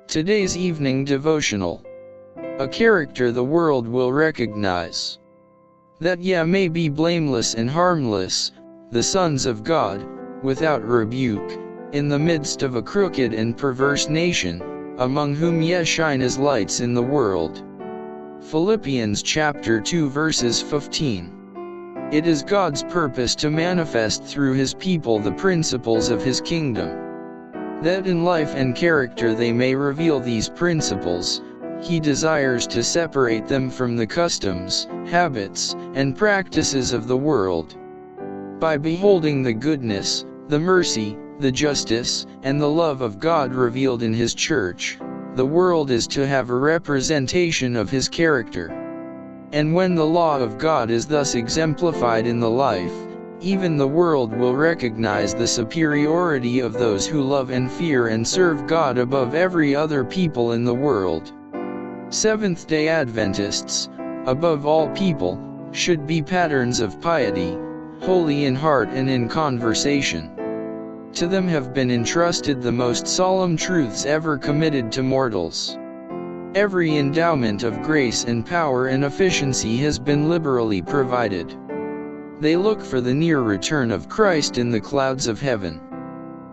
Today's evening devotional. A character the world will recognize. That ye may be blameless and harmless, the sons of God, without rebuke, in the midst of a crooked and perverse nation, among whom ye shine as lights in the world. Philippians chapter 2 verses 15. It is God's purpose to manifest through His people the principles of His kingdom. That in life and character they may reveal these principles, He desires to separate them from the customs, habits, and practices of the world. By beholding the goodness, the mercy, the justice, and the love of God revealed in His church, the world is to have a representation of His character. And when the law of God is thus exemplified in the life, even the world will recognize the superiority of those who love and fear and serve God above every other people in the world. Seventh-day Adventists, above all people, should be patterns of piety, holy in heart and in conversation. To them have been entrusted the most solemn truths ever committed to mortals. Every endowment of grace and power and efficiency has been liberally provided. They look for the near return of Christ in the clouds of heaven.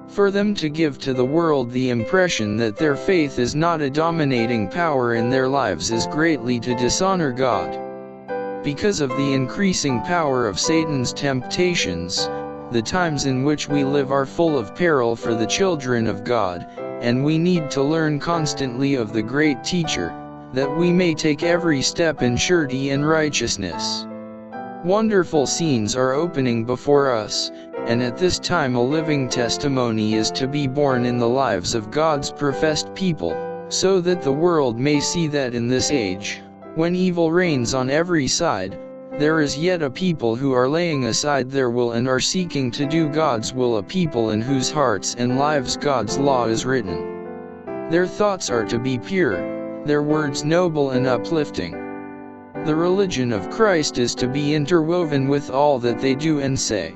For them to give to the world the impression that their faith is not a dominating power in their lives is greatly to dishonor God. Because of the increasing power of Satan's temptations, the times in which we live are full of peril for the children of God, and we need to learn constantly of the great Teacher, that we may take every step in surety and righteousness. Wonderful scenes are opening before us, and at this time a living testimony is to be born in the lives of God's professed people, so that the world may see that in this age, when evil reigns on every side, there is yet a people who are laying aside their will and are seeking to do God's will, a people in whose hearts and lives God's law is written. Their thoughts are to be pure, their words noble and uplifting. The religion of Christ is to be interwoven with all that they do and say.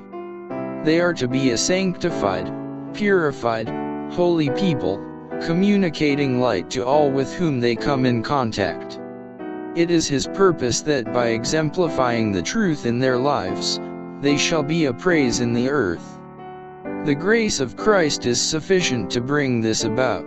They are to be a sanctified, purified, holy people, communicating light to all with whom they come in contact. It is His purpose that by exemplifying the truth in their lives, they shall be a praise in the earth. The grace of Christ is sufficient to bring this about.